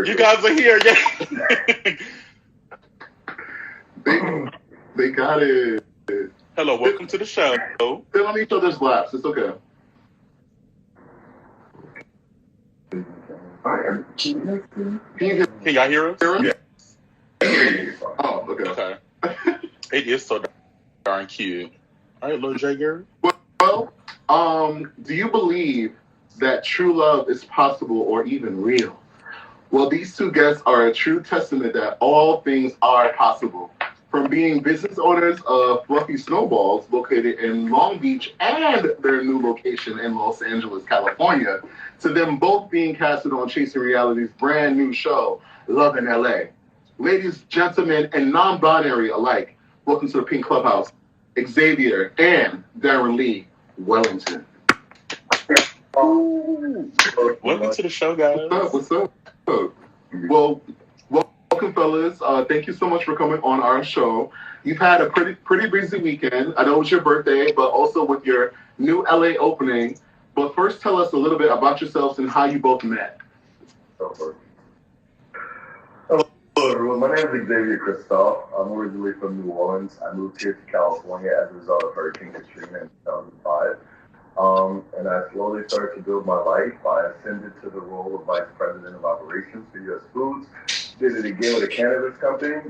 You guys are here, yeah. They got it. Hello, welcome to the show. They're on each other's laps. It's okay. Can you Can y'all hear us? hear us? Yeah. Oh, okay. Okay. It is so darn cute. All right, little JAEGER. Well, do you believe that true love is possible or even real? Well, these two guests are a true testament that all things are possible. From being business owners of Fluffy Snowballs, located in Long Beach, and their new location in Los Angeles, California, to them both being casted on Chasing Reality's brand new show, Love in LA. Ladies, gentlemen, and non-binary alike, welcome to the Pink Clubhouse, Xzavier and Darren Lee-Wellington. Welcome to the show, guys. What's up? Well, welcome, fellas. Thank you so much for coming on our show. You've had a pretty busy weekend. I know it was your birthday, but also with your new LA opening. But first, tell us a little bit about yourselves and how you both met. Hello, everyone. My name is Xzavier Christoph. I'm originally from New Orleans. I moved here to California as a result of Hurricane Katrina in 2005. And I slowly started to build my life. I ascended to the role of Vice President of Operations for U.S. Foods. Did it again with a cannabis company.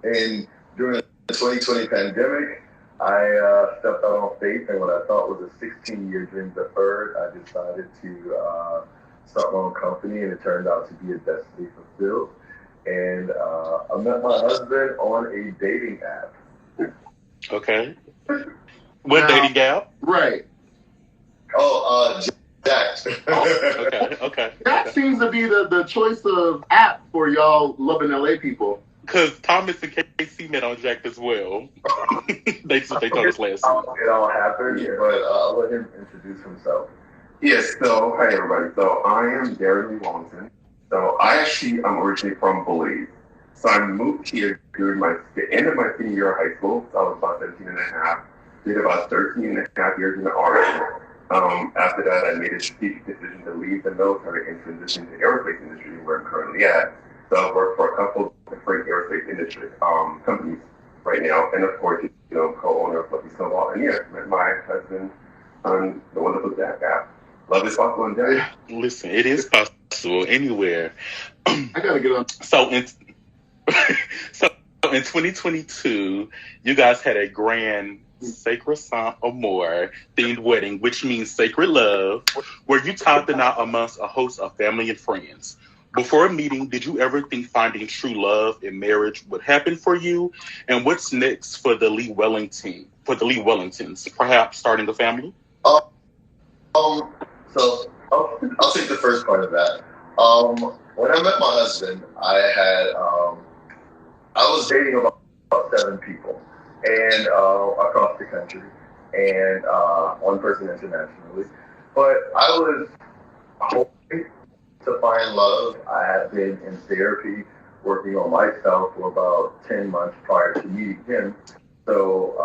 And during the 2020 pandemic, I stepped out on faith, and what I thought was a 16-year dream deferred, I decided to start my own company, and it turned out to be a destiny fulfilled. And I met my husband on a dating app. Okay. What dating app? Right. Jack. Okay. That seems to be the choice of app for y'all loving LA people. Because Thomas and Casey met on Jack as well. They told us last week. It all happened, but I'll let him introduce himself. Yes, so, hi everybody. So, I am Darren Lee-Wellington. So, I'm originally from Belize. So, I moved here during the end of my senior year of high school. So, I was about 17 and a half. Did about 13 and a half years in the Army. After that, I made a strategic decision to leave the military and transition to the aerospace industry where I'm currently at. So, I work for a couple of different aerospace industry companies right now. And of course, co-owner of Fluffy Snowball. And yeah, met my husband on the wonderful Jack app. Love is possible in Jack. Listen, it is possible anywhere. I gotta get on. So in 2022, you guys had a grand Sacred Saint Amour themed wedding, which means sacred love, where you topped the night amongst a host of family and friends. Before meeting, did you ever think finding true love in marriage would happen for you? And what's next for the Lee-Wellingtons? Perhaps starting a family? So I'll take the first part of that. When I met my husband, I was dating about 7 people, and across the country, and one person internationally. But I was hoping to find love. I had been in therapy, working on myself for about 10 months prior to meeting him. So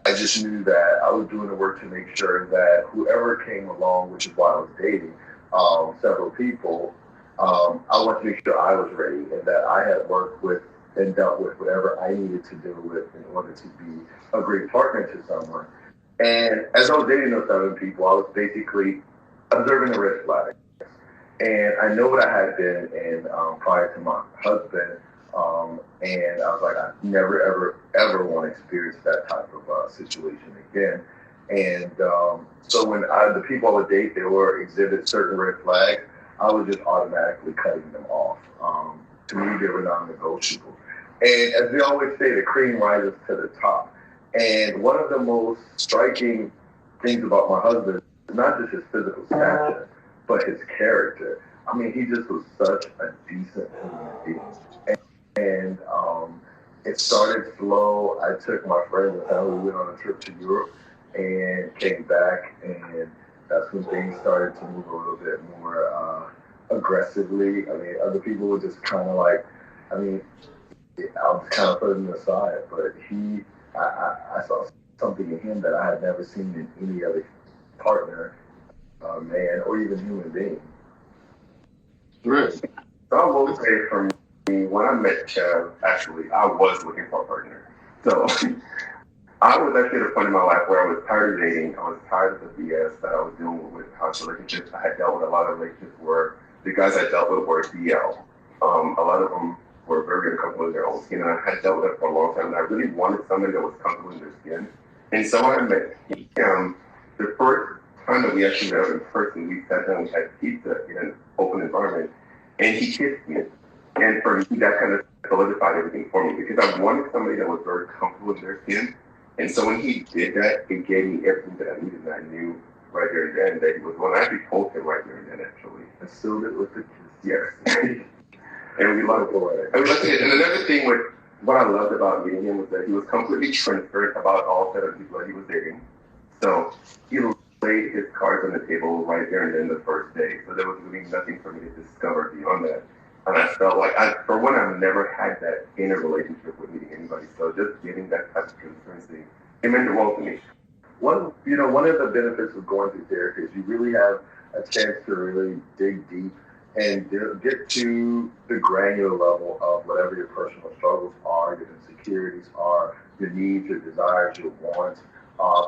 I just knew that I was doing the work to make sure that whoever came along, which is why I was dating several people, I wanted to make sure I was ready and that I had worked with and dealt with whatever I needed to deal with in order to be a great partner to someone. And as I was dating those 7 people, I was basically observing the red flags. And I know what I had been in prior to my husband. And I was like, I never, ever want to experience that type of situation again. And so when the people I would date, they were exhibit certain red flags, I was just automatically cutting them off. To me, they were non-negotiable. And as they always say, the cream rises to the top. And one of the most striking things about my husband is not just his physical stature, but his character. I mean, he just was such a decent human being. And it started slow. I took my friends and family, we went on a trip to Europe and came back, and that's when things started to move a little bit more aggressively. I mean, other people were just kind of like, I was kind of putting him aside, but I saw something in him that I had never seen in any other partner, man, or even human being. Right. So I will say for me, when I met Chev, actually, I was looking for a partner. So I was actually at a point in my life where I was tired of dating. I was tired of the BS that I was dealing with house relationships. I had dealt with a lot of relationships where the guys I dealt with were DL. A lot of them were very uncomfortable in their own skin, and I had dealt with it for a long time. And I really wanted somebody that was comfortable in their skin. And so when I met him, the first time that we actually met up in person, we sat down, we had pizza in an open environment, and he kissed me. And for me, that kind of solidified everything for me because I wanted somebody that was very comfortable in their skin. And so when he did that, it gave me everything that I needed, and I knew right there and then that he was one. I actually told him right there and then, actually. And sealed it with a kiss. Yes. And we loved it. And another thing with what I loved about meeting him was that he was completely transparent about all 7 people that he was dating. So he laid his cards on the table right there and then the first day. So there was really nothing for me to discover beyond that. And I felt like, for one, I've never had that in a relationship with meeting anybody. So just getting that type of transparency, it meant the world to me. One of the benefits of going through therapy is you really have a chance to really dig deep and get to the granular level of whatever your personal struggles are, your insecurities are, your needs, your desires, your wants,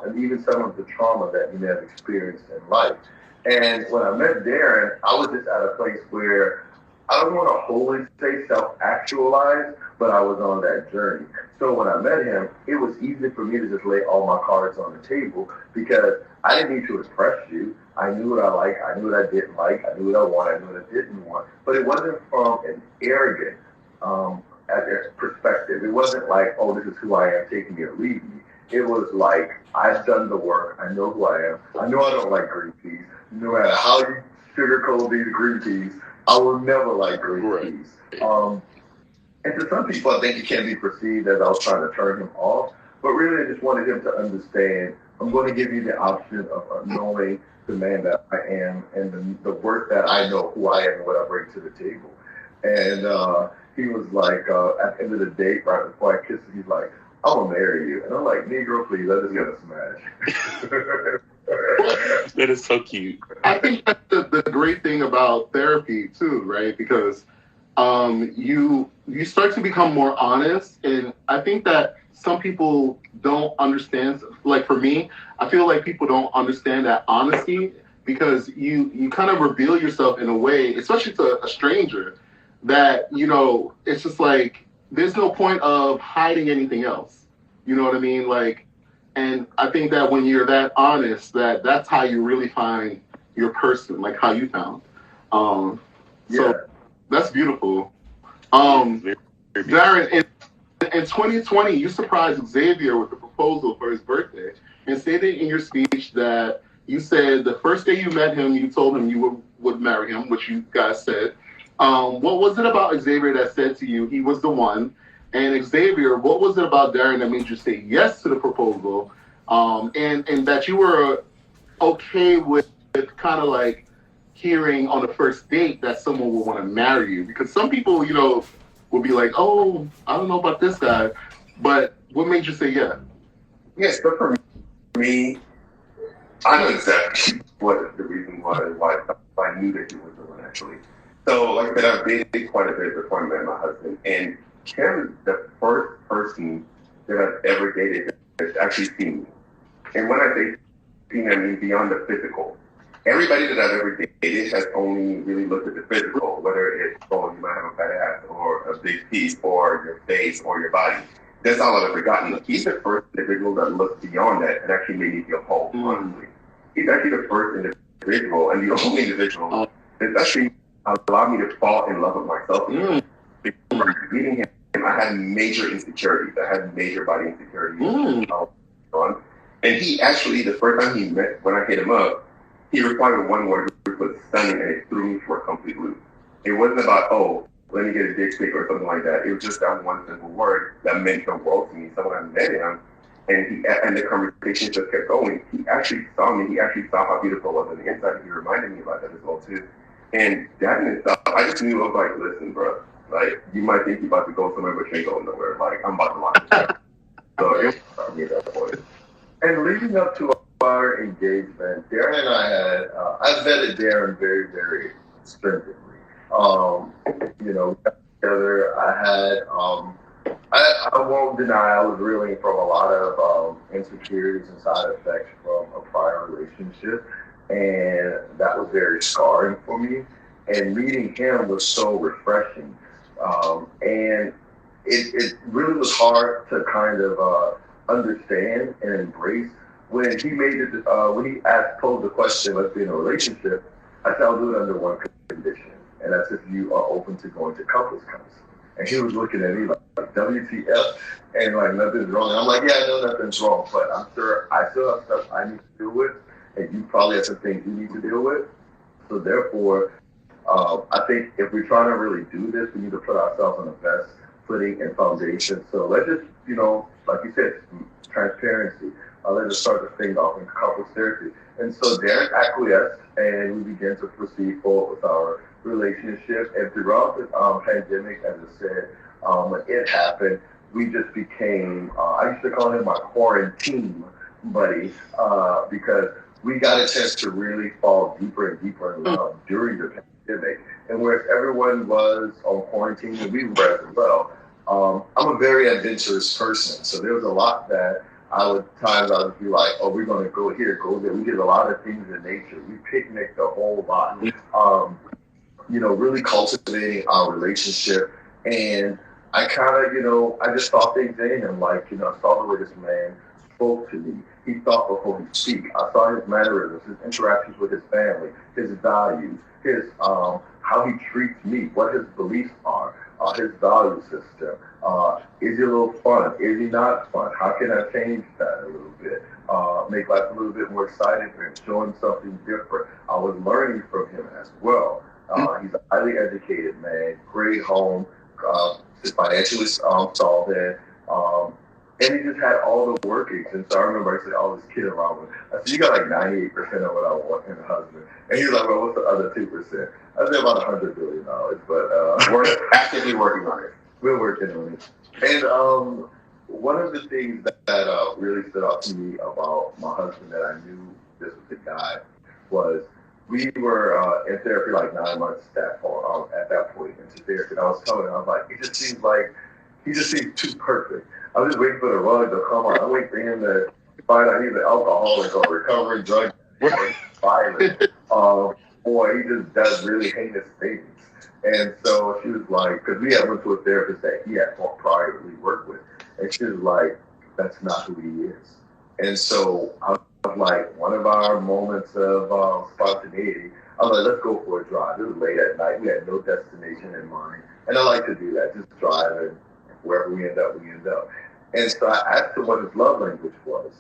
and even some of the trauma that you may have experienced in life. And when I met Darren, I was just at a place where I don't want to wholly say self-actualized, but I was on that journey. So when I met him, it was easy for me to just lay all my cards on the table because I didn't need to impress you. I knew what I liked, I knew what I didn't like, I knew what I wanted, I knew what I didn't want. But it wasn't from an arrogant perspective. It wasn't like, oh, this is who I am, take me or leave me. It was like, I've done the work, I know who I am, I know I don't like green peas. No matter how you sugarcoat these green peas, I will never like green peas. And to some people, I think it can be perceived as I was trying to turn him off. But really, I just wanted him to understand, I'm going to give you the option of knowing the man that I am and the work that I know who I am and what I bring to the table. And he was like, at the end of the date, right before I kissed him, he's like, I will marry you. And I'm like, Negro, please, I just got to smash. That is so cute. I think that's the great thing about therapy too, right? Because you start to become more honest, and I think that some people don't understand. Like for me, I feel like people don't understand that honesty because you kind of reveal yourself in a way, especially to a stranger, that it's just like there's no point of hiding anything else. You know what I mean? Like. And I think that when you're that honest, that's how you really find your person, like how you found. So that's beautiful. Darren, in 2020, you surprised Xzavier with the proposal for his birthday and stated in your speech that you said the first day you met him, you told him you would marry him, which you guys said. What was it about Xzavier that said to you he was the one? And Xzavier, what was it about Darren that made you say yes to the proposal, and that you were okay with kind of like hearing on the first date that someone would want to marry you? Because some people, would be like, oh, I don't know about this guy. But what made you say yeah? Yes, but for me, I know exactly what the reason was why I knew that he was the one, actually. So, like I said, I've dated quite a bit before I met my husband, and Kim is the first person that I've ever dated that's actually seen me. And when I say seen, I mean beyond the physical. Everybody that I've ever dated has only really looked at the physical, whether it's, oh, you might have a fat ass or a big piece or your face or your body. That's all I've ever gotten. He's the first individual that looked beyond that and actually made me feel whole, honestly. He's actually the first individual and the only individual that's actually allowed me to fall in love with myself. Before meeting him, I had major insecurities. I had major body insecurities. And he actually, the first time he met, when I hit him up, he replied with one word, which was stunning, and it threw me for a complete loop. It wasn't about, oh, let me get a dick pic or something like that. It was just that one simple word that meant the world to me. So when I met him, and the conversation just kept going, he actually saw me. He actually saw how beautiful I was on the inside. He reminded me about that as well, too. And that in itself, I just knew, I was like, listen, bro, like, you might think you're about to go somewhere, but you ain't going nowhere. Like, I'm about to lock this down. So it was for me at that point. And leading up to our engagement, Darren and I had, I vetted Darren very, very stringently. You know, together. I won't deny I was reeling from a lot of insecurities and side effects from a prior relationship, and that was very scarring for me. And meeting him was so refreshing, and it really was hard to kind of understand and embrace when he made it. When he posed the question, "Let's be in a relationship," I said, "I'll do it under one condition, and that's if you are open to going to couples counseling." And he was looking at me like WTF, and like nothing's wrong. And I'm like, yeah, I know nothing's wrong, but I'm sure I still have stuff I need to deal with, and you probably have some things you need to deal with. So therefore, I think if we're trying to really do this, we need to put ourselves on the best footing and foundation. So let's just, like you said, transparency. Let's just start the thing off in couples therapy. And so Darren acquiesced, and we began to proceed forward with our relationship. And throughout the pandemic, as I said, when it happened, we just became, I used to call him my quarantine buddy, because we got a chance to really fall deeper and deeper in love during the pandemic. And whereas everyone was on quarantine, and we were as well, I'm a very adventurous person. So there was a lot that I would be like, oh, we're going to go here, go there. We did a lot of things in nature. We picnicked a whole lot. Really cultivating our relationship. And I kind of, I just saw things in him, like, I saw the way this man spoke to me. He thought before he speak. I saw his mannerisms, his interactions with his family, his values, his how he treats me, what his beliefs are, his value system. Is he a little fun? Is he not fun? How can I change that a little bit? Make life a little bit more exciting for him, show him something different. I was learning from him as well. He's a highly educated man, great home, financially solvent, and he just had all the workings. And so I remember I said, "Oh, this kid around me." I said, "You got like 98% of what I want in a husband." And he was like, "Well, what's the other 2%?" I said, "About $100 billion, but we're actively working on it. We're working on it." And one of the things that really stood out to me about my husband, that I knew this was the guy, was we were in therapy like 9 months at that point into therapy. And I was telling him, I was like, he just seems too perfect. I was just waiting for the rug to come on. I'm waiting for him to find out he's an alcoholic or recovering drug or violent. Or he just does really heinous things. And so she was like, because we had went to a therapist that he had privately worked with. And she was like, that's not who he is. And so I was like, one of our moments of spontaneity, I was like, let's go for a drive. It was late at night. We had no destination in mind. And I like to do that, just drive, and wherever we end up, we end up. And so I asked him what his love language was.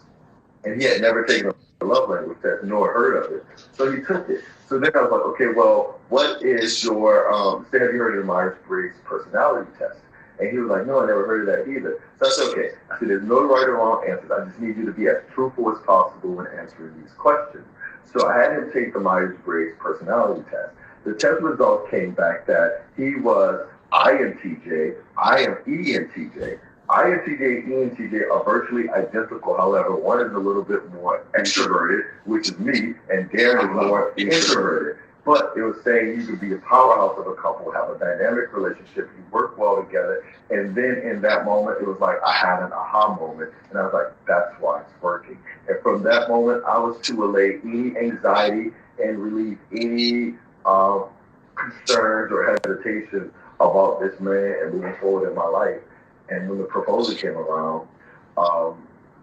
And he had never taken a love language test nor heard of it. So he took it. So then I was like, okay, well, what is your, have you heard of the Myers-Briggs personality test? And he was like, no, I never heard of that either. So that's okay. I said, there's no right or wrong answers. I just need you to be as truthful as possible when answering these questions. So I had him take the Myers-Briggs personality test. The test results came back that he was INTJ, I am ENTJ. INTJ and ENTJ are virtually identical. However, one is a little bit more extroverted, which is me, and Darren is more introverted. But it was saying you could be a powerhouse of a couple, have a dynamic relationship, you work well together. And then in that moment, it was like I had an aha moment. And I was like, that's why it's working. And from that moment, I was to allay any anxiety and relieve any concerns or hesitation about this man and moving forward in my life. And when the proposal came around,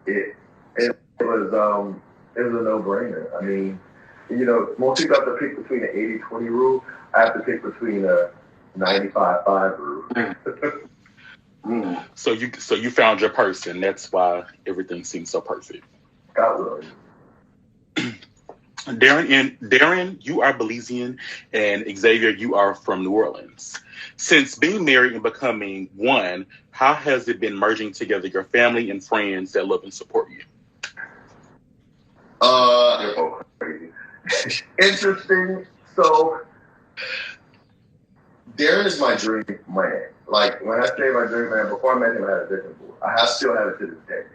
it was a no-brainer. I mean, most people have to pick between an 80-20 rule. I have to pick between a 95-5 rule. So you found your person. That's why everything seems so perfect. God willing. Darren, you are Belizean, and Xzavier, you are from New Orleans. Since being married and becoming one, how has it been merging together your family and friends that love and support you? They're both crazy. Interesting. So, Darren is my dream man. Like, when I say my dream man, before I met him, I had a vision board. I still have it to this day.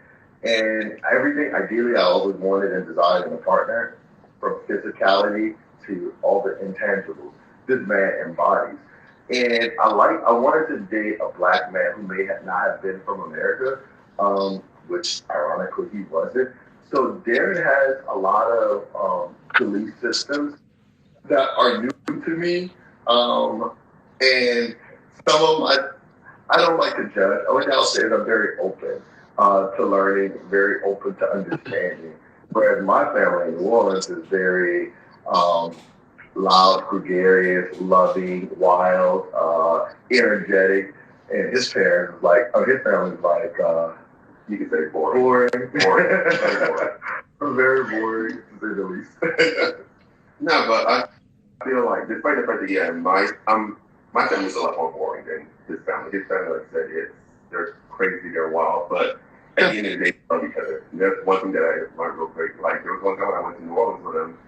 And everything, ideally, I always wanted and desired in a partner, from physicality to all the intangibles. this man embodies. And I wanted to date a black man who may not have been from America, which ironically he wasn't. So Darren has a lot of belief systems that are new to me. And some of them I don't like to judge. I'll say that I'm very open to learning, very open to understanding. Whereas my family in New Orleans is very loud, gregarious, loving, wild, energetic. And his parents, his family's like, you could say boring. Very boring, to say the least. No, but I feel like, despite the fact that, my family's a lot more boring than his family. His family, like I said, they're crazy, they're wild, but at the end of the day, they love each other. And that's one thing that I learned real quick. Like, there was one time when I went to New Orleans with them,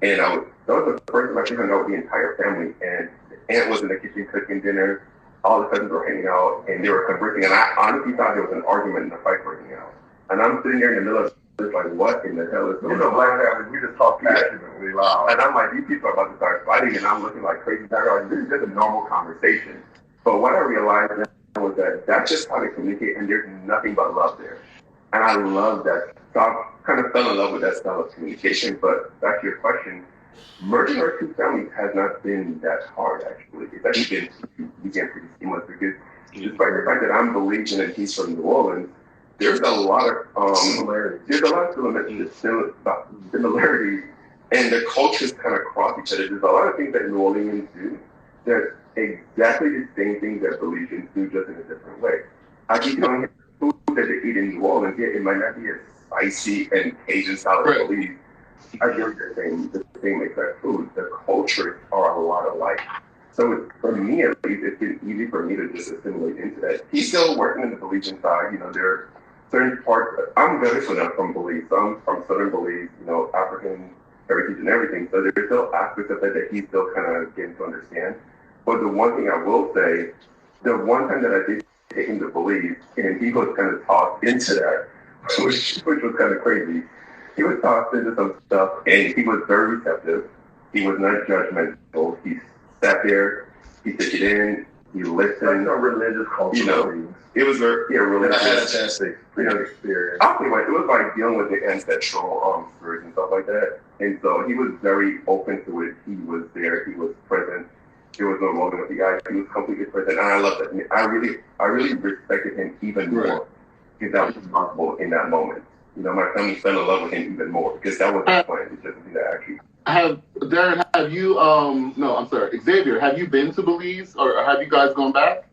and that was the first time I hung out with the entire family, and the aunt was in the kitchen cooking dinner, all the cousins were hanging out, and they were conversing, and I honestly thought there was an argument and a fight breaking out. And I'm sitting there in the middle of this, like, what in the hell is going on? Black families, we just talk passionately loud. And I'm like, these people are about to start fighting, and I'm looking like crazy. This is just a normal conversation. But what I realized was that that's just how they communicate, and there's nothing but love there. And I love that. So I kind of fell in love with that style of communication. But back to your question, merging our two families has not been that hard, actually. It's actually been pretty seamless because despite the fact that I'm believing that he's from New Orleans, there's a lot of similarities. There's a lot of similarities, and the cultures kind of cross each other. There's a lot of things that New Orleans do that's exactly the same things that Belizeans do, just in a different way. I keep telling him the food that they eat in New Orleans, it might not be as spicy and Cajun style as Belize. I get the same exact food. The cultures are a lot alike. So for me, at least, it's been easy for me to just assimilate into that. He's still working in the Belizean side. There are certain parts. I'm very from Belize. So I'm from southern Belize, African heritage and everything. So there's still aspects of that he's still kind of getting to understand. But the one thing I will say, the one time that I did take him to Belize, and he was kind of tossed into that, which was kind of crazy. He was tossed into some stuff, and he was very receptive. He was not judgmental. He sat there, he took it in, he listened. Like a religious culture. It was religious. I had a chance to experience. Honestly, it was like dealing with the ancestral spirits and stuff like that. And so he was very open to it. He was there. He was present. There was no rolling with the eyes. He was completely present, and I loved that. I really respected him even more because that was possible in that moment. My family fell in love with him even more because that was the plan. It's just that actually. Darren, have you, no, I'm sorry, Xzavier, have you been to Belize, or have you guys gone back?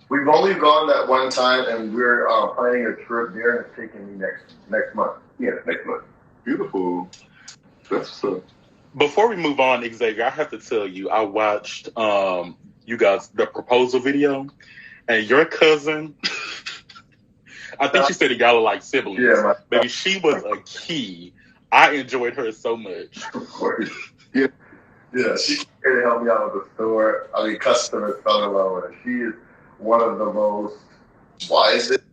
We've only gone that one time, and we're planning a trip. Darren is taking me next month. Yeah, next month. Beautiful. That's so. Before we move on, Xzavier, I have to tell you, I watched you guys the proposal video, and your cousin, I think she said that y'all are like siblings. Yeah, maybe she was a key. I enjoyed her so much. Of course. Yeah, she came to help me out with the store. Customers fell in love with her. She is one of the most wisest,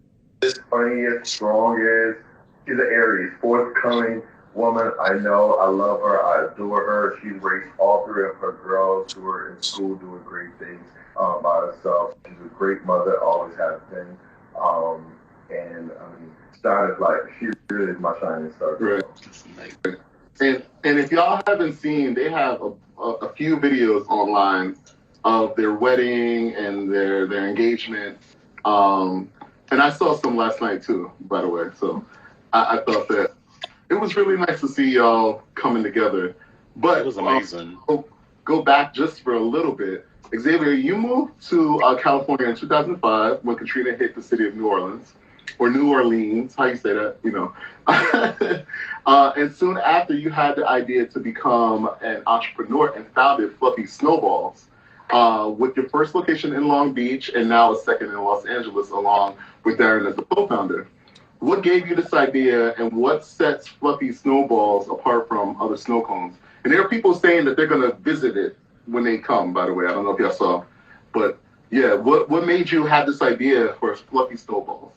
funniest, strongest. She's an Aries, forthcoming woman. I know. I love her. I adore her. She's raised all three of her girls who are in school doing great things by herself. She's a great mother, always has been. She really is my shining star. Right. And if y'all haven't seen, they have a few videos online of their wedding and their engagement. And I saw some last night too, by the way. So I thought that it was really nice to see y'all coming together. But it was amazing. Go back just for a little bit. Xzavier, you moved to California in 2005 when Katrina hit the city of New Orleans. Or New Orleans, how you say that, and soon after, you had the idea to become an entrepreneur and founded Fluffy Snowballs, with your first location in Long Beach and now a second in Los Angeles, along with Darren as the co-founder. What gave you this idea, and what sets Fluffy Snowballs apart from other snow cones? And there are people saying that they're going to visit it when they come, by the way. I don't know if y'all saw. But, yeah, what made you have this idea for Fluffy Snowballs?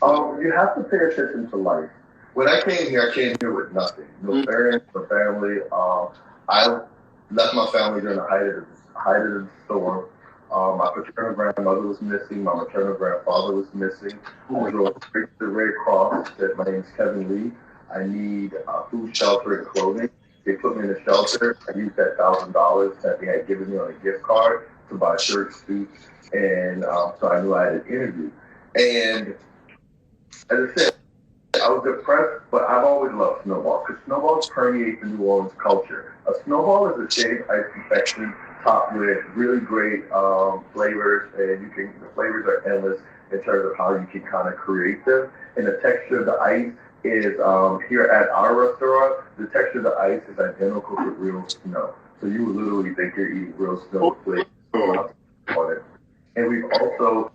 You have to pay attention to life. When I came here with nothing. No parents, no family. left my family during the height of the storm. My paternal grandmother was missing. My maternal grandfather was missing. I drove straight to the Red Cross. Said, my name is Kevin Lee. I need food, shelter, and clothing. They put me in a shelter. I used that $1,000 that they had given me on a gift card to buy shirts, suits, and so I knew I had an interview. And as I said, I was depressed, but I've always loved snowballs because snowballs permeate the New Orleans culture. A snowball is a shaved ice confection topped with really great flavors, and the flavors are endless in terms of how you can kind of create them. And the texture of the ice is, here at our restaurant, the texture of the ice is identical to real snow. So you would literally think you're eating real snow flavors on it. And we've also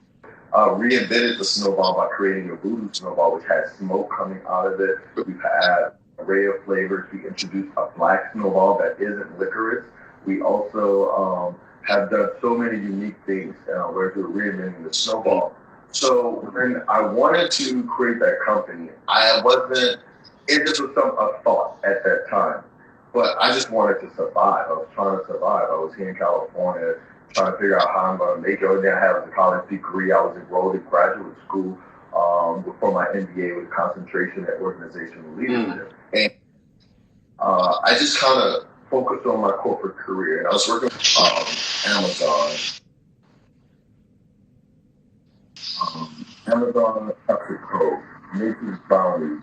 reinvented the snowball by creating a voodoo snowball, which has smoke coming out of it. We've had an array of flavors. We introduced a black snowball that isn't licorice. We also have done so many unique things where we're reinventing the snowball. So when I wanted to create that company, it just was a thought at that time. But I just wanted to survive. I was trying to survive. I was here in California trying to figure out how I'm going to make it. And then I had a college degree. I was enrolled in graduate school for my MBA with a concentration at organizational leadership. And I just kind of focused on my corporate career. And I was working with Amazon, PepsiCo, Macy's Bounty,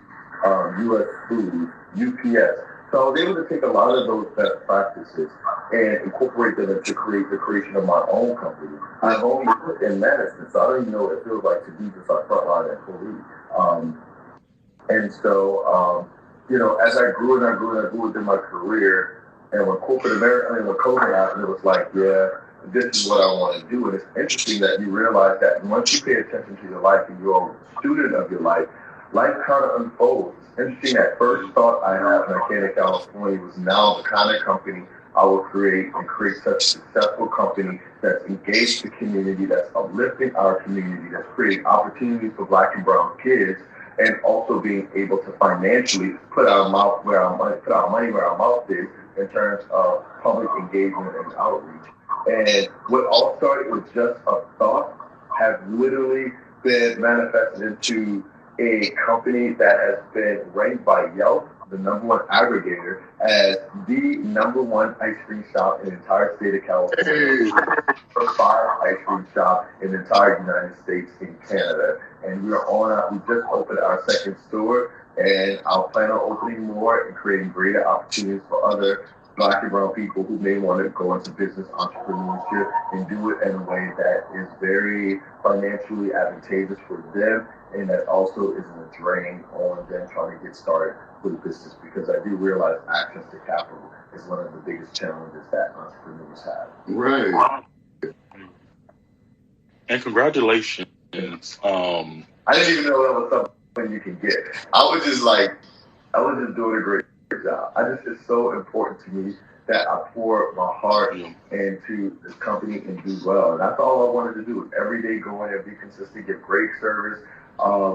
U.S. Foods, UPS. So I was able to take a lot of those best practices and incorporate them to create the creation of my own company. I've only worked in medicine, so I don't even know what it feels like to be just a frontline employee. And so, as I grew and I grew within my career, and when corporate America, when COVID happened, it was like, yeah, this is what I want to do. And it's interesting that you realize that once you pay attention to your life and you're a student of your life kind of unfolds. Interesting, that first thought I had when I came to California was now the kind of company I will create such a successful company that's engaged the community, that's uplifting our community, that's creating opportunities for Black and brown kids, and also being able to financially put our money where our mouth is in terms of public engagement and outreach. And what all started with just a thought has literally been manifested into a company that has been ranked by Yelp, the #1 aggregator, as the #1 ice cream shop in the entire state of California, #5 ice cream shop in the entire United States and Canada. And we just opened our second store, and I'll plan on opening more and creating greater opportunities for other Black and brown people who may want to go into business entrepreneurship and do it in a way that is very financially advantageous for them, and that also isn't a drain on them trying to get started with a business, because I do realize access to capital is one of the biggest challenges that entrepreneurs have. Right. And congratulations. I didn't even know that was something you can get. I was just doing a great job. It's so important to me that I pour my heart into this company and do well. And that's all I wanted to do, is every day go in and be consistent, give great service,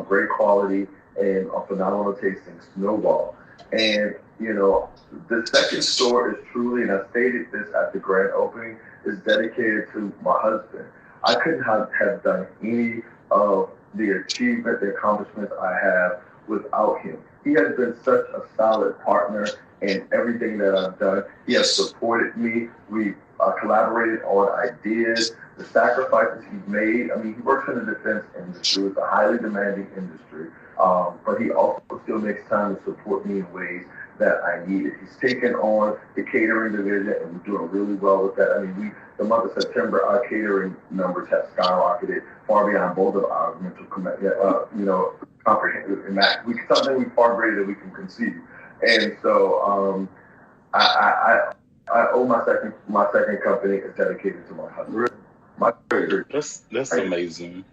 great quality, and a phenomenal tasting snowball. And, the second store is truly, and I stated this at the grand opening, is dedicated to my husband. I couldn't have done any of the achievement, the accomplishments I have without him. He has been such a solid partner in everything that I've done. He has supported me. We've collaborated on ideas, the sacrifices he's made. I mean, he works in the defense industry. It's a highly demanding industry, but he also still makes time to support me in ways that I needed. He's taken on the catering division, and we're doing really well with that. I mean, the month of September, our catering numbers have skyrocketed far beyond both of our mental comprehensive, and that something we far greater than we can conceive. And so I owe my second company is dedicated to my husband. That's amazing.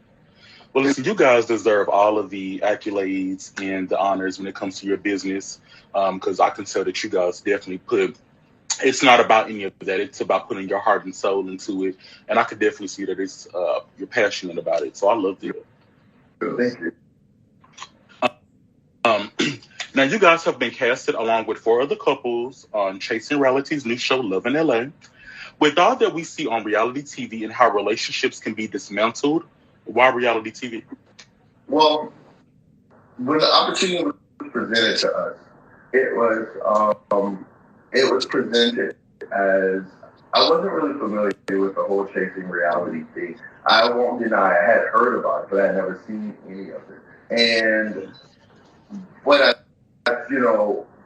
Well, listen, you guys deserve all of the accolades and the honors when it comes to your business, because I can tell that you guys definitely it's not about any of that. It's about putting your heart and soul into it. And I could definitely see that you're passionate about it. So I love it. Thank you. Now, you guys have been casted along with 4 other couples on Chasing Reality's new show, Love in LA. With all that we see on reality TV and how relationships can be dismantled, why reality TV? Well, when the opportunity was presented to us, it was presented as, I wasn't really familiar with the whole chasing reality thing. I won't deny I had heard about it, but I had never seen any of it. And when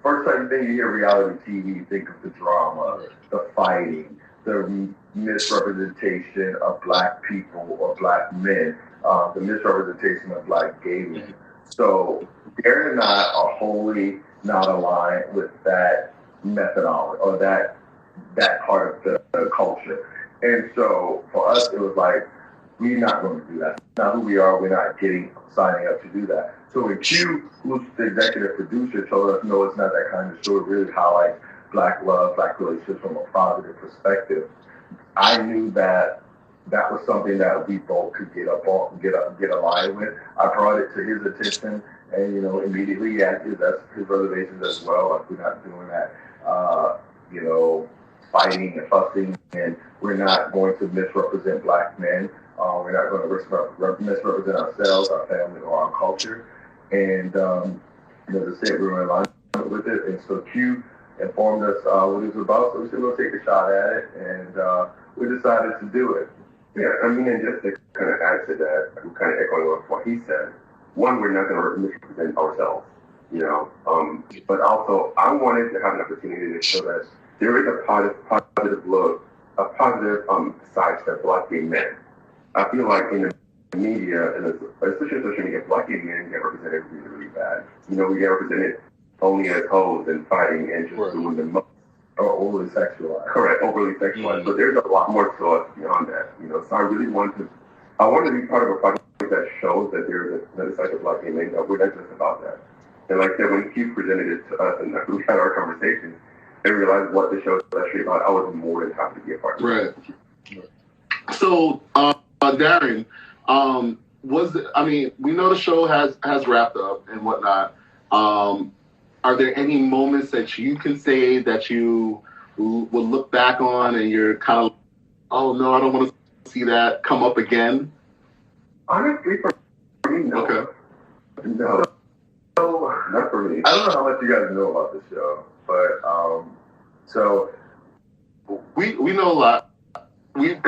first time thing you hear reality TV, you think of the drama, the fighting, the misrepresentation of Black people or Black men, the misrepresentation of Black gay men. So Darren and I are wholly not aligned with that methodology or that part of the culture. And so for us, it was like, we're not going to do that. It's not who we are. We're not signing up to do that. So when Q, who's the executive producer, told us, no, it's not that kind of show. It really highlights Black love, Black relationships from a positive perspective. I knew that was something that we both could get aligned with. I brought it to his attention, and immediately he had his reservations as well. Like, we're not doing that, fighting and fussing, and we're not going to misrepresent Black men. We're not going to misrepresent ourselves, our family, or our culture. And as I said, we were in line with it. And so Q informed us what it was about, so we said we'll take a shot at it, and we decided to do it. Yeah, I mean, and just to kind of add to that, I'm kind of echoing what he said. One, we're not going to misrepresent ourselves, but also I wanted to have an opportunity to show that there is a positive look, a positive side to Black gay men. I feel like in the media, and especially social media, Black gay men get represented really, really bad. We get represented only as hoes and fighting and just doing the most. Or overly sexualized. Correct, overly sexualized. But there's a lot more to us beyond that. So I really want to be part of a project that shows that there's another side of Black gay men, that we're not just about that. And like I said, when Keith presented it to us and we had our conversation and realized what the show is actually about, I was more than happy to be a part of it. Right. So, Darren, we know the show has wrapped up and whatnot. Are there any moments that you can say that you will look back on and you're kind of, oh no, I don't want to see that come up again? Honestly, for me, no. Okay. No, not for me. I don't know how much you guys know about this show, but so we know a lot. I'm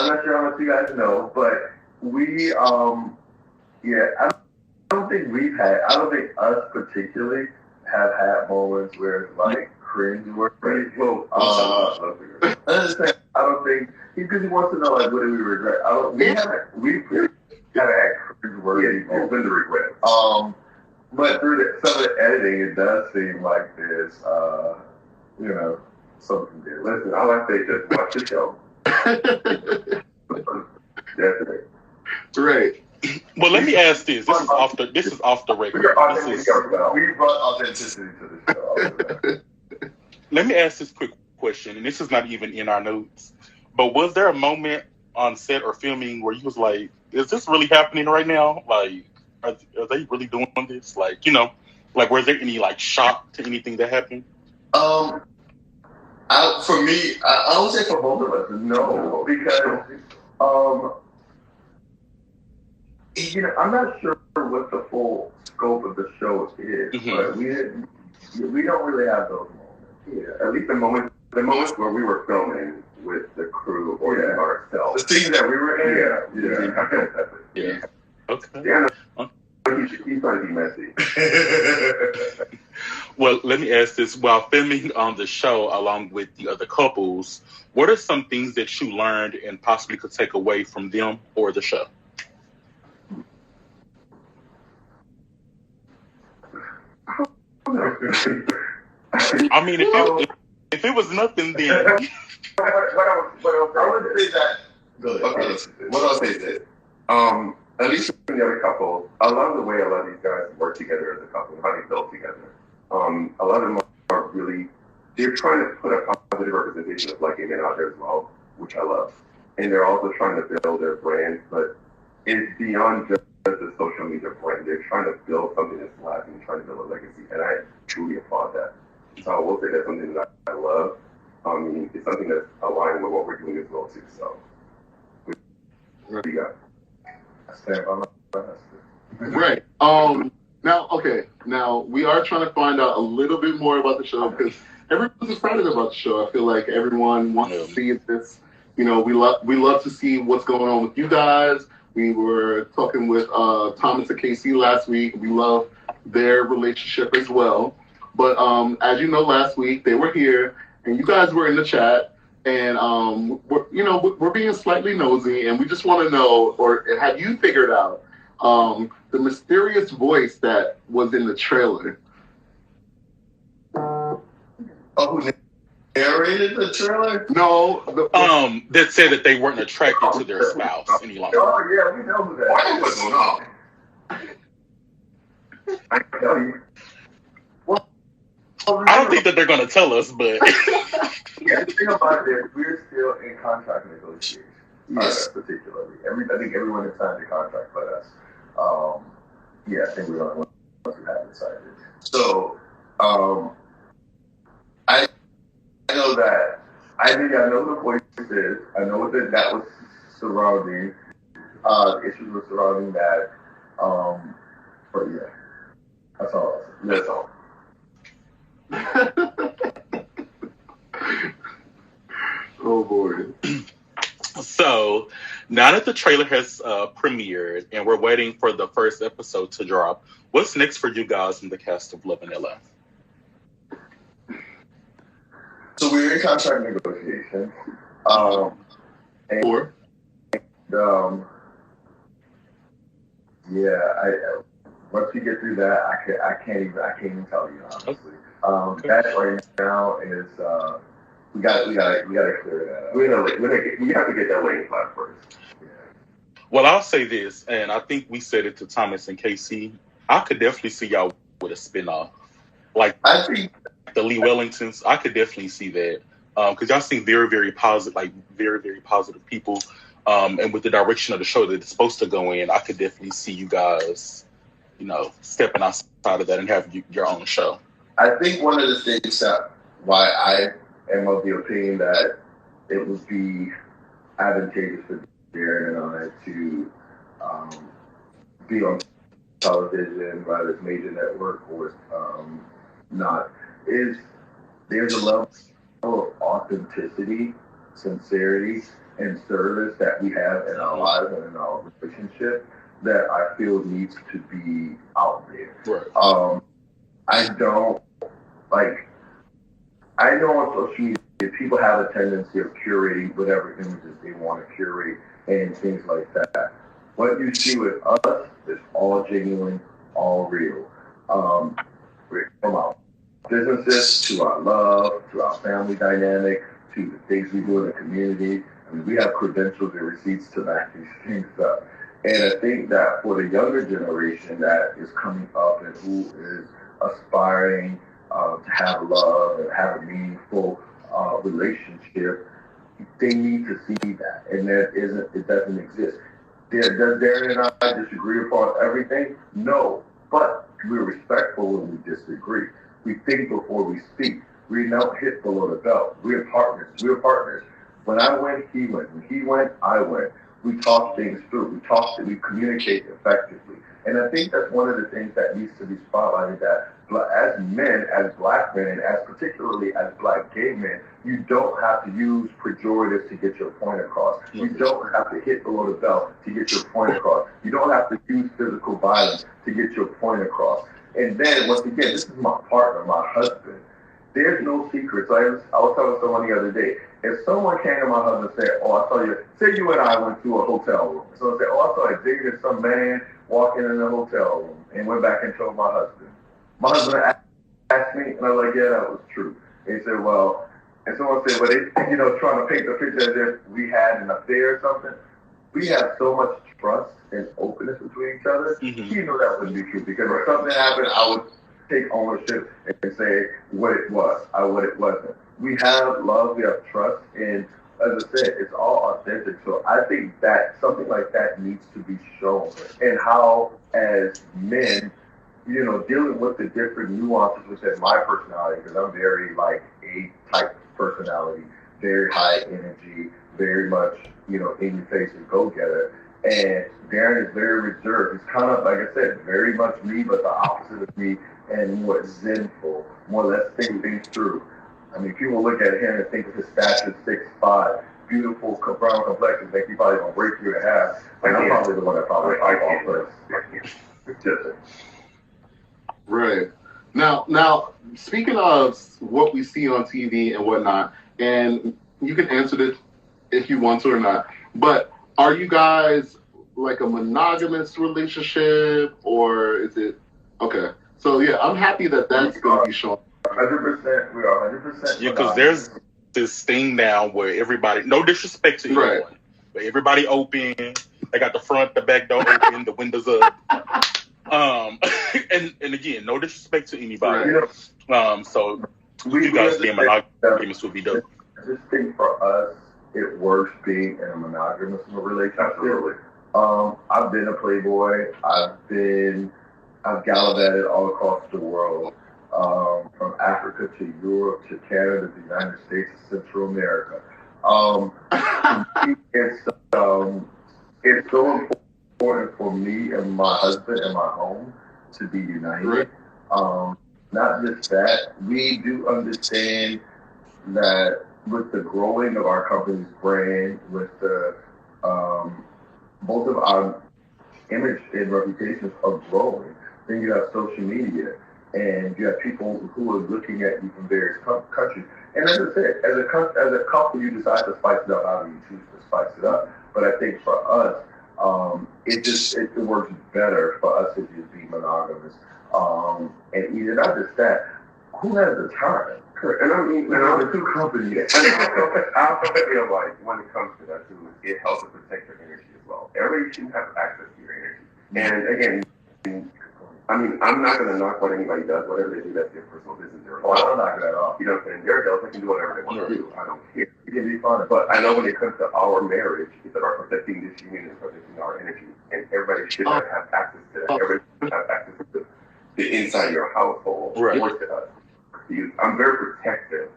not sure how much you guys know, but we, I don't think us particularly have had moments where it's like cringe worthy. I understand. I don't think, because he wants to know, like, what do we regret? We haven't had cringe worthy moments. Been the regret. But through some of the editing, it does seem like there's, something there. Listen, all I say is just watch the show. Definitely. Right. Well, let me ask this. This is off the record. We brought authenticity to the show. Let me ask this quick question, and this is not even in our notes. But was there a moment on set or filming where you was like, "Is this really happening right now? Like, are they really doing this? Like, was there any shock to anything that happened?" For me, I would say for both of us, no, because I'm not sure what the full scope of the show is, but we don't really have those moments. Yeah, at least the moments where we were filming with the crew or ourselves. The scenes that we were in. Yeah. Okay. Yeah. He's trying to be messy. Well, let me ask this. While filming on the show along with the other couples, what are some things that you learned and possibly could take away from them or the show? I mean, if it was nothing, then... I would say that... Okay, what I'll say is this. At least from the other couple, I love the way a lot of these guys work together as a couple, how they build together. A lot of them are really, they're trying to put a positive representation of Black gay men out there as well, which I love. And they're also trying to build their brand, but is beyond just the social media brand. They're trying to build something that's lasting, trying to build a legacy, and I truly applaud that. So I will say that's something that I love. I mean, it's something that's aligned with what we're doing as well too. So, what do you got? I stand by my husband. Right. Now we are trying to find out a little bit more about the show because everyone's excited about the show. I feel like everyone wants to see this. You know, we love to see what's going on with you guys. We were talking with Thomas and Casey last week. We love their relationship as well. But as you know, last week they were here and you guys were in the chat, and we're being slightly nosy, and we just want to know, or have you figured out the mysterious voice that was in the trailer? Oh, who narrated the trailer? No, that said that they weren't attracted to their spouse any longer. Oh yeah, we know who that is. What's going on? I can tell you. I don't think that they're going to tell us, but Yeah, the thing about it is we're still in contract negotiations. Yes, particularly. I think everyone has signed a contract but us. I think we're the only ones who haven't signed it. So, I know that. I know the voice is. I know what that was surrounding. The issues were surrounding that. But yeah, that's all. That's all. Oh boy. So now that the trailer has premiered and we're waiting for the first episode to drop, what's next for you guys in the cast of Love Vanilla? So we're in contract negotiations. Once we get through that, I can't even tell you honestly. That right now is we gotta clear that up. We have to get that lane flat first. Yeah. Well, I'll say this, and I think we said it to Thomas and Casey. I could definitely see y'all with a spinoff, like I think the Lee-Wellingtons. I could definitely see that because y'all seem very, very positive, like very, very positive people. And with the direction of the show that it's supposed to go in, I could definitely see you guys, stepping outside of that and having your own show. I think one of the things that why I am of the opinion that it would be advantageous for Darren and I to be on television, whether it's major network or not, is there's a level of authenticity, sincerity, and service that we have in our lives and in our relationship that I feel needs to be out there. Right. I know on social media people have a tendency of curating whatever images they want to curate and things like that. What you see with us is all genuine, all real. From our businesses to our love, to our family dynamic, to the things we do in the community. I mean, we have credentials and receipts to back these things up. And I think that for the younger generation that is coming up and who is aspiring to have love and have a meaningful relationship, they need to see that. And it doesn't exist. Does Darren and I disagree upon everything? No. But we're respectful when we disagree. We think before we speak. We don't hit below the belt. We're partners. When I went, he went. When he went, I went. We talk things through. We communicate effectively. And I think that's one of the things that needs to be spotlighted, that as men, as black men, and as particularly as black gay men, you don't have to use pejoratives to get your point across. You don't have to hit below the belt to get your point across. You don't have to use physical violence to get your point across. And then, once again, this is my partner, my husband. There's no secrets. I was telling someone the other day, if someone came to my husband and said, I saw you, say you and I went to a hotel room. So I said, I saw Xzavier, some man walking in the hotel room, and went back and told my husband. My husband asked me, and I was like, yeah, that was true. And he said, well, and someone said, they, trying to paint the picture as if we had an affair or something. We have so much trust and openness between each other. Mm-hmm. He knew that wouldn't be true, because if something happened, I would take ownership and say what it was, what it wasn't. We have love, we have trust, and as I said, it's all authentic. So I think that something like that needs to be shown, and how as men, dealing with the different nuances within my personality, because I'm very like A type personality, very high energy, very much, in your face and go getter. And Darren is very reserved. He's kind of, like I said, very much me, but the opposite of me, and more zenful, more or less think things through. I mean, people look at him and think of his stature 6'5", beautiful brown complexion, think he probably gonna break through the half. And I'm probably the one that probably fall first. Right. Now, speaking of what we see on TV and whatnot, and you can answer this if you want to or not, but are you guys like a monogamous relationship, or is it okay? So yeah, I'm happy that that's going to be shown. 100%, we are 100%. Yeah, because there's this thing now where everybody, no disrespect to anyone, Right, but everybody open. They got the front, the back door open, the windows up. And again, no disrespect to anybody. right. So you guys being monogamous would be dope. I just think for us, it works being in a monogamous relationship. Absolutely. I've been a playboy. I've gallivanted all across the world, from Africa to Europe to Canada, the United States, to Central America. It's so important for me and my husband and my home to be united. Not just that, we do understand that with the growing of our company's brand, with the both of our image and reputations are growing. Then you have social media, and you have people who are looking at you from various countries. And as I said, as a couple, you decide to spice it up. How do you choose to spice it up? But I think for us, it works better for us to just be monogamous. And either not just that, who has the time? And I mean, And the two companies. I also feel like when it comes to that too, it helps to protect your energy as well. Everybody should have access to your energy. And again, I mean, I'm not going to knock what anybody does. Whatever they do, that's their personal business. Oh, I don't knock that off. You know what I'm saying? They're adults. They can do whatever they want to do. I don't care. It can be fun. But I know when it comes to our marriage, it's about protecting this union and protecting our energy. And everybody should have access to that. Everybody should have access to the inside of your household. Right. Or to us. I'm very protective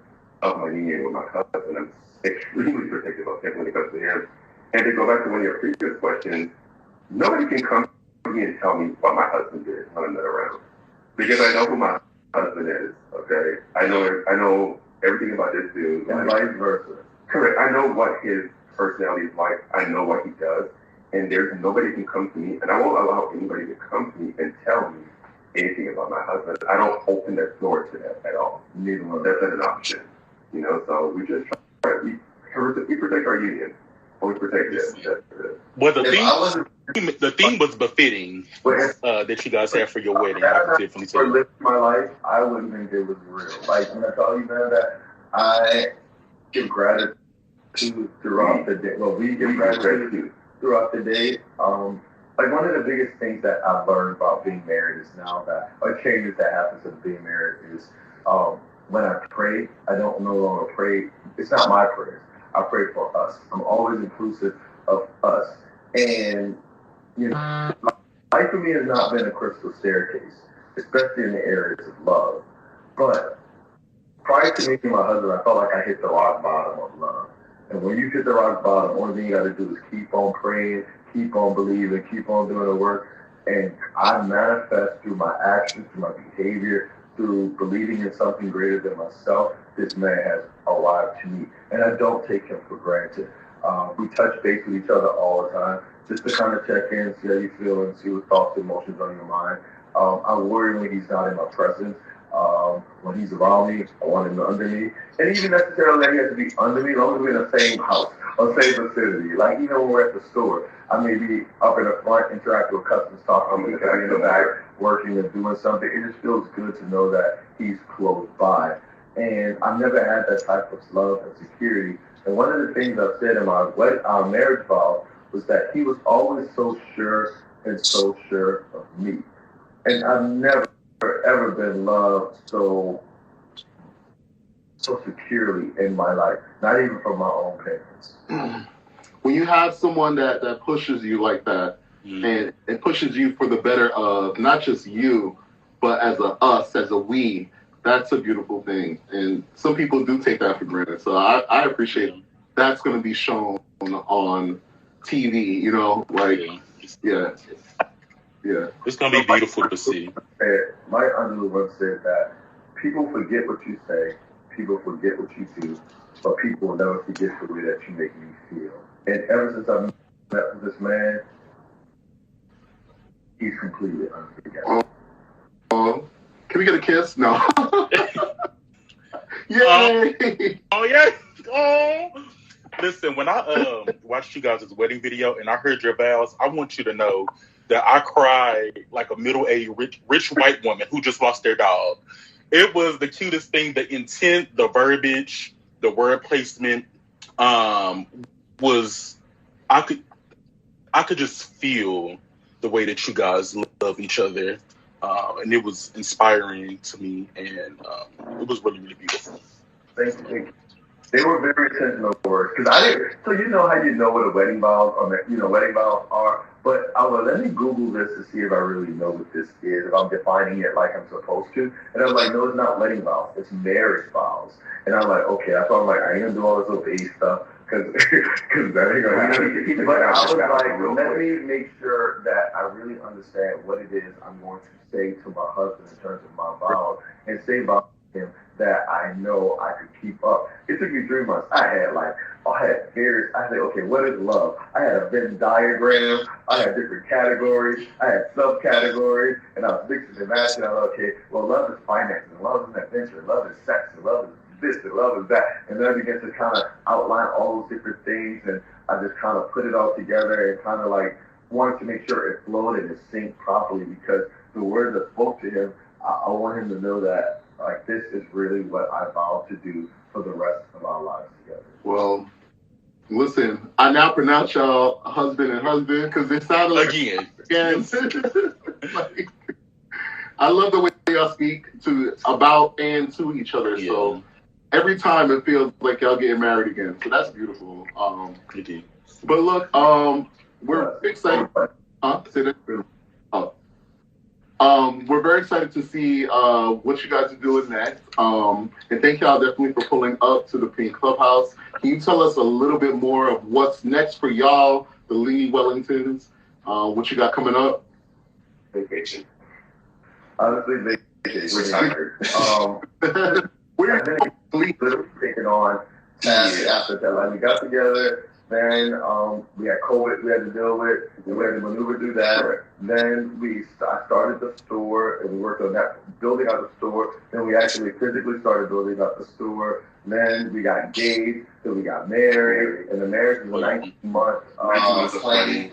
of my union with my husband. I'm extremely protective of him when it comes to him. And to go back to one of your previous questions, nobody can come to me and tell me what my husband did when I'm not around. Because I know who my husband is, okay? I know everything about this dude. And vice versa. Correct. I know what his personality is like. I know what he does. And there's nobody can come to me, and I won't allow anybody to come to me and tell me anything about my husband. I don't open that door to that at all. Neither one. That's not an option. So we just try we protect our union. We protect it. Well, the theme was befitting that you guys had for your wedding. I can definitely tell For you. living my life, I wouldn't think it was real. Like, when I tell you, man, that I give gratitude throughout the day. Well, we give gratitude throughout the day. Like, one of the biggest things that I've learned about being married is now that, like, changes that happens with being married is when I pray, I don't no longer pray. It's not my prayers. I pray for us. I'm always inclusive of us. And, life for me has not been a crystal staircase, especially in the areas of love. But prior to meeting my husband, I felt like I hit the rock bottom of love. And when you hit the rock bottom, only thing you got to do is keep on praying, keep on believing, keep on doing the work. And I manifest through my actions, through my behavior, through believing in something greater than myself. This man has arrived to me. And I don't take him for granted. We touch base with each other all the time, just to kind of check in, see how you feel, and see what thoughts and emotions on your mind. I worry when he's not in my presence. When he's around me, I want him under me. And even necessarily that he has to be under me, as long as we're in the same house or same vicinity. Like, even when we're at the store, I may be up in the front, interacting with customers, talking, I'm in the back, working and doing something. It just feels good to know that he's close by. And I've never had that type of love and security. And one of the things I've said in my marriage vow was that he was always so sure and so sure of me. And I've never ever been loved so so securely in my life, not even from my own parents. When you have someone that pushes you like that, and it pushes you for the better of not just you, but as a us, as a we, that's a beautiful thing. And some people do take that for granted. So I appreciate that's going to be shown on TV, you know, like, yeah. It's going to be beautiful to see. My uncle once said that people forget what you say, people forget what you do, but people will never forget the way that you make me feel. And ever since I met with this man, he's completely unforgettable. Can we get a kiss? No. Yay! Yeah. Oh. Listen, when I watched you guys' wedding video and I heard your vows, I want you to know that I cried like a middle-aged rich white woman who just lost their dog. It was the cutest thing. The intent, the verbiage, the word placement was I could just feel the way that you guys love each other. And it was inspiring to me, and it was really, really beautiful. Thank you. They were very intentional words, because I didn't. So you know how you know what a wedding vows or wedding vows are. But I was let me Google this to see if I really know what this is, if I'm defining it like I'm supposed to. And I was like, no, it's not wedding vows, it's marriage vows. And I'm like, okay, that's why I'm like, I ain't gonna do all this little baby stuff, because that ain't gonna happen. But I was like, let me make sure that I really understand what it is I'm going to say to my husband in terms of my vows, and say about him that I know I could keep up. It took me 3 months. I said, okay, what is love? I had a Venn diagram. I had different categories. I had subcategories, and I was mixing and matching. I was okay, well, love is finances, and love is adventure, and love is sex, and love is this, and love is that. And then I began to kind of outline all those different things, and I just kind of put it all together and kind of like wanted to make sure it flowed and it synced properly, because the words that spoke to him, I want him to know that like this is really what I vow to do for the rest of our lives together. Well, listen, I now pronounce y'all husband and husband because it sounded like again. Like, I love the way y'all speak about and to each other. Yeah. So every time it feels like y'all getting married again. So that's beautiful. But look, we're excited. Say that. We're very excited to see what you guys are doing next. And thank y'all definitely for pulling up to the Pink Clubhouse. Can you tell us a little bit more of what's next for y'all, the Lee-Wellingtons? What you got coming up? Vacation. Honestly, vacation. We're tired. We're taking on tasks after that. We got together. Then we had COVID we had to deal with. We had to maneuver through that. Then I started the store, and we worked on that, building out the store. Then we actually physically started building out the store. Then we got engaged. Then we got married. And the marriage was 19 months planning.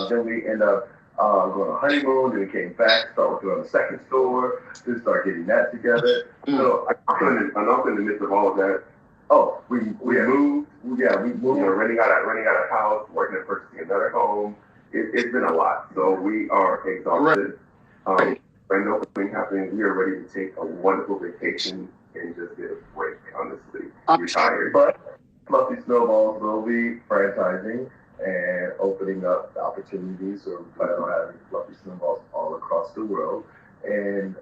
Then we ended up going on a honeymoon. Then we came back, started working on the second store. Then started getting that together. So I'm also in the midst of all of that. Oh, we moved. Yeah, we moved. Renting out a house, working at purchasing another home. It's been a lot. So we are exhausted. Right. Grand opening happening. We are ready to take a wonderful vacation and just get a break, honestly. Retired. But Fluffy Snowballs will be franchising and opening up the opportunities. So we plan on having Fluffy Snowballs all across the world. And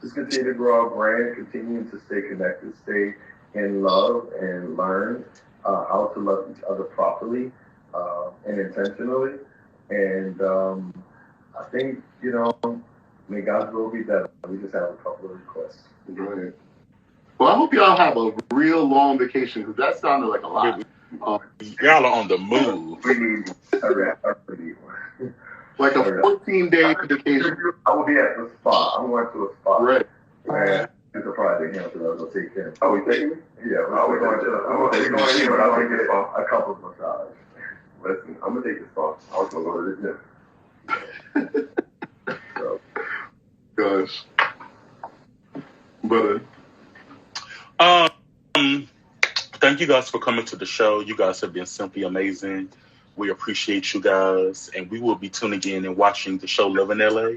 just continue to grow our brand, continuing to stay connected, stay in love, and learn how to love each other properly and intentionally. And I think, may God's will be done. We just have a couple of requests. Right. Well, I hope y'all have a real long vacation, because that sounded like a lot. Y'all are on the move. We need one. Like a 14-day vacation. I will be at the spa. I'm going to a spa. Right. And it's a Friday here, so I'll go take him. Oh, we taking him? Yeah, we're going to. I'm going to take him, but I'll take it a couple of massages. Listen, I'm going to take the spa. I was going to go to the gym. So. Gosh. But thank you guys for coming to the show. You guys have been simply amazing. We appreciate you guys, and we will be tuning in and watching the show Love in LA,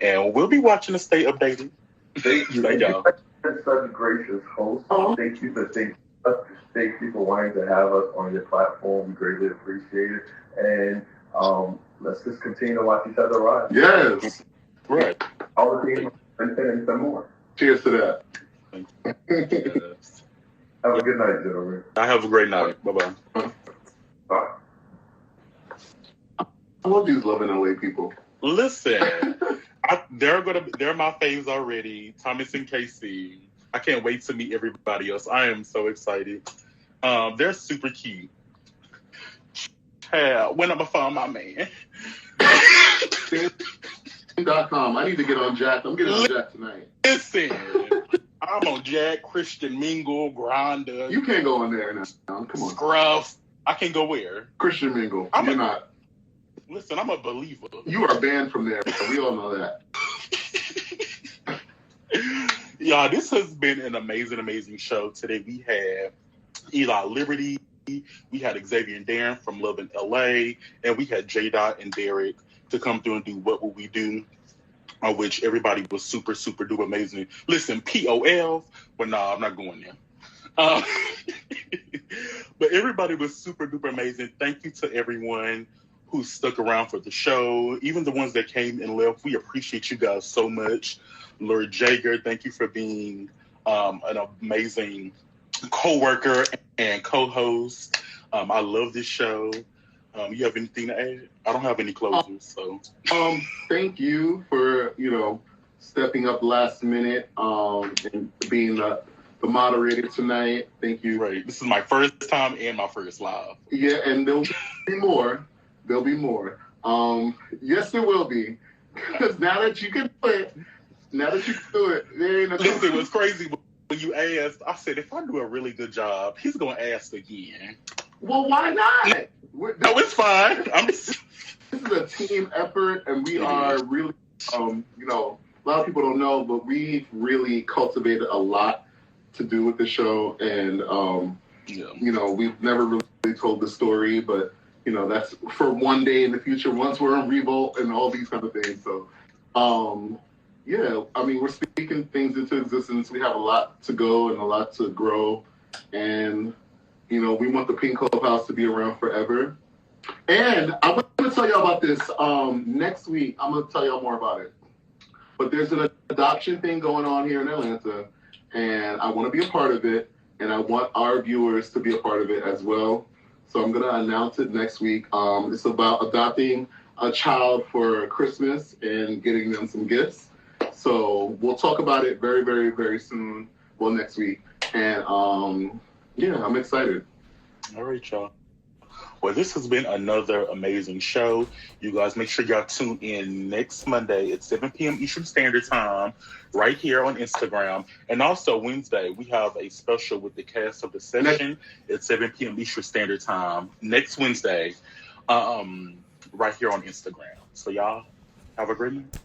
and we'll be watching to stay updated. Thank y'all. been such a gracious host. Oh. Thank you for thinking of us. Thank you for wanting to have us on your platform. We greatly appreciate it. And let's just continue to watch each other rise. Yes. Right. All the things and some more. Cheers to that. Yes. Have a good night, gentlemen. I have a great night. Bye-bye. Bye. I love these Love in LA people. Listen, they're my faves already. Thomas and Casey. I can't wait to meet everybody else. I am so excited. They're super cute. When I'm gonna find my man. .com. I need to get on Jack. I'm getting on Jack tonight. Listen, I'm on Jack, Christian Mingle, Grindr. You can't go on there now. Come on. Scruff. I can go where? Christian Mingle. You're not. Listen, I'm a believer. You are banned from there. We all know that. Y'all, this has been an amazing, amazing show. Today we had Eli Liberty, we had Xzavier and Darren from Love in LA, and we had J. and Derek to come through and do What Will We Do, on which everybody was super, super duper amazing. Listen, POL, but nah, I'm not going there. But everybody was super duper amazing. Thank you to everyone who stuck around for the show, even the ones that came and left. We appreciate you guys so much. Lord JAEGER, thank you for being an amazing co-worker and co-host. I love this show. You have anything to add? I don't have any closers, so. Thank you for, stepping up last minute and being the moderator tonight. Thank you. Right. This is my first time and my first live. Yeah, and there'll be more. There'll be more. Yes, there will be. Because now that you can do it, there ain't nothing. Listen, it was crazy when you asked. I said, if I do a really good job, he's going to ask again. Well, why not? No, it's fine. This is a team effort, and we are really, a lot of people don't know, but we've really cultivated a lot to do with the show, and, we've never really told the story, but, that's for one day in the future, once we're in Revolt and all these kind of things. So, we're speaking things into existence. We have a lot to go and a lot to grow, and, we want the Pink Clubhouse to be around forever. And I'm going to tell y'all about this next week. I'm going to tell y'all more about it. But there's an adoption thing going on here in Atlanta, and I want to be a part of it, and I want our viewers to be a part of it as well. So I'm going to announce it next week. It's about adopting a child for Christmas and getting them some gifts. So we'll talk about it very, very, very soon. Well, next week. And I'm excited. All right, y'all. Well, this has been another amazing show. You guys make sure y'all tune in next Monday at 7 p.m. Eastern Standard Time, right here on Instagram. And also Wednesday, we have a special with the cast of The Session at 7 p.m. Eastern Standard Time next Wednesday, right here on Instagram. So y'all have a great night.